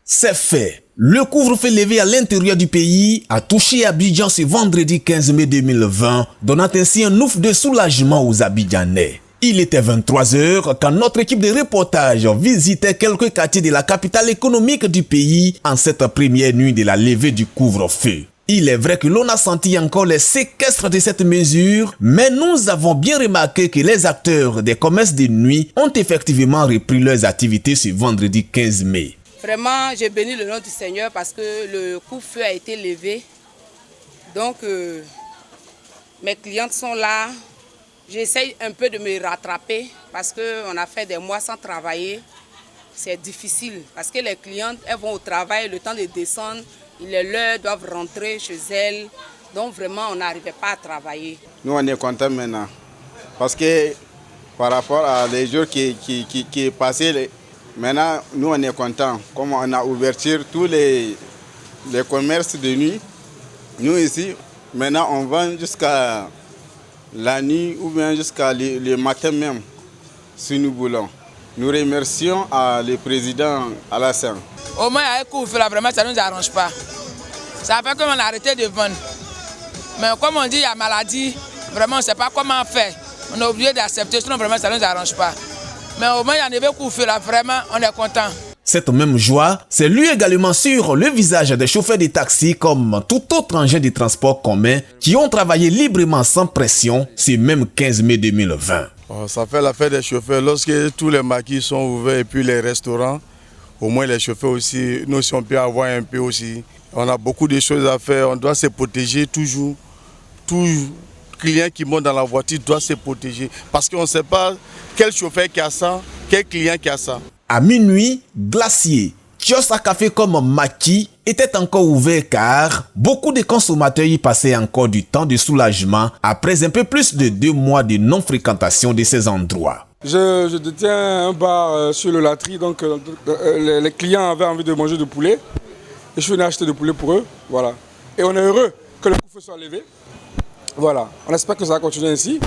C'est fait. Le couvre-feu levé à l'intérieur du pays a touché Abidjan ce vendredi 15 mai 2020, donnant ainsi un ouf de soulagement aux Abidjanais. Il était 23h quand notre équipe de reportage visitait quelques quartiers de la capitale économique du pays en cette première nuit de la levée du couvre-feu. Il est vrai que l'on a senti encore les séquestres de cette mesure, mais nous avons bien remarqué que les acteurs des commerces de nuit ont effectivement repris leurs activités ce vendredi 15 mai. Vraiment, j'ai béni le nom du Seigneur parce que le couvre-feu a été levé. Donc, mes clientes sont là. J'essaye un peu de me rattraper parce qu'on a fait des mois sans travailler. C'est difficile parce que les clientes, elles vont au travail, le temps de descendre, il est l'heure, doivent rentrer chez elles. Donc, vraiment, on n'arrivait pas à travailler. Nous, on est contents maintenant parce que par rapport à les jours qui est passé, maintenant, nous, on est contents. Comme on a ouvert tous les commerces de nuit, nous ici, maintenant, on vend jusqu'à la nuit ou bien jusqu'à le matin même, si nous voulons. Nous remercions le président Alassane. Au moins, avec couvre-feu, vraiment, ça ne nous arrange pas. Ça fait qu'on a arrêté de vendre. Mais comme on dit, il y a maladie, vraiment, on ne sait pas comment faire. On est obligé d'accepter, sinon vraiment, ça ne nous arrange pas. Mais au moins, il y a un couvre-feu là, vraiment, on est content. Cette même joie s'est lue également sur le visage des chauffeurs de taxi comme tout autre engin de transport commun qui ont travaillé librement sans pression ce même 15 mai 2020. Ça fait la fête des chauffeurs. Lorsque tous les maquis sont ouverts et puis les restaurants, au moins les chauffeurs aussi, nous aussi on peut avoir un peu aussi. On a beaucoup de choses à faire, on doit se protéger toujours. Tout client qui monte dans la voiture doit se protéger parce qu'on ne sait pas quel chauffeur qui a ça, quel client qui a ça. À minuit, Glacier, kiosque à café comme Maki était encore ouvert car beaucoup de consommateurs y passaient encore du temps de soulagement après un peu plus de 2 mois de non-fréquentation de ces endroits. Je détiens un bar sur le Latry, donc les clients avaient envie de manger du poulet et je suis venu acheter du poulet pour eux, voilà. Et on est heureux que le couvre-feu soit levé, voilà. On espère que ça va continuer ainsi.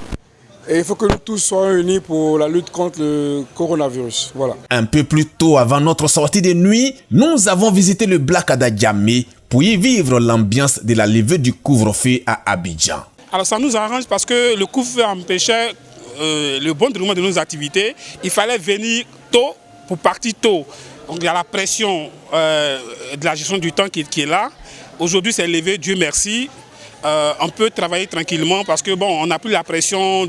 Et il faut que nous tous soyons unis pour la lutte contre le coronavirus. Voilà. Un peu plus tôt avant notre sortie de nuit, nous avons visité le Black Adadjamé pour y vivre l'ambiance de la levée du couvre-feu à Abidjan. Alors ça nous arrange parce que le couvre-feu empêchait le bon déroulement de nos activités. Il fallait venir tôt pour partir tôt. Donc il y a la pression de la gestion du temps qui est là. Aujourd'hui c'est levé, Dieu merci. On peut travailler tranquillement parce que bon, on n'a plus la pression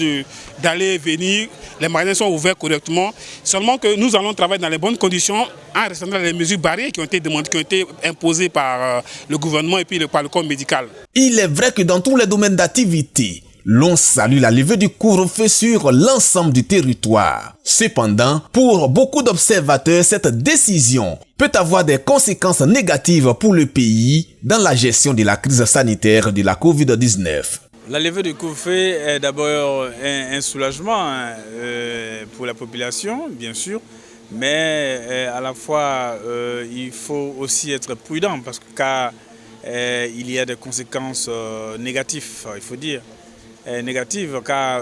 d'aller et venir, les magasins sont ouverts correctement. Seulement que nous allons travailler dans les bonnes conditions en respectant les mesures barrières qui ont été demandées, qui ont été imposées par le gouvernement et puis par le corps médical. Il est vrai que dans tous les domaines d'activité, l'on salue la levée du couvre-feu sur l'ensemble du territoire. Cependant, pour beaucoup d'observateurs, cette décision peut avoir des conséquences négatives pour le pays dans la gestion de la crise sanitaire de la Covid-19. La levée du couvre-feu est d'abord un soulagement pour la population, bien sûr, mais à la fois il faut aussi être prudent parce que car il y a des conséquences négatives, il faut dire. Négative car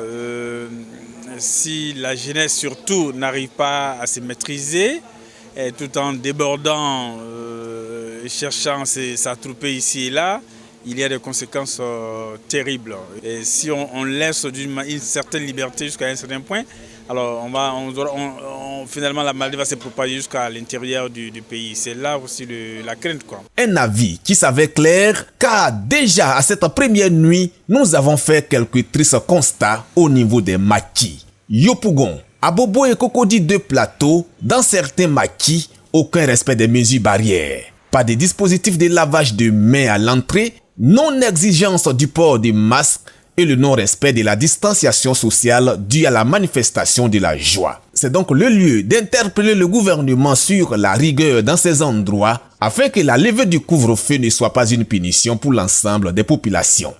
si la jeunesse surtout n'arrive pas à se maîtriser tout en débordant, cherchant s'attrouper ici et là, il y a des conséquences terribles. Et si on laisse une certaine liberté jusqu'à un certain point, alors finalement la maladie va se propager jusqu'à l'intérieur du pays. C'est là aussi la crainte, quoi. Un avis qui s'avère clair car déjà à cette première nuit, nous avons fait quelques tristes constats au niveau des maquis. Yopougon, Abobo et Cocody de plateau, dans certains maquis, aucun respect des mesures barrières. Pas de dispositif de lavage de mains à l'entrée, non-exigence du port des masques, et le non-respect de la distanciation sociale due à la manifestation de la joie. C'est donc le lieu d'interpeller le gouvernement sur la rigueur dans ces endroits afin que la levée du couvre-feu ne soit pas une punition pour l'ensemble des populations.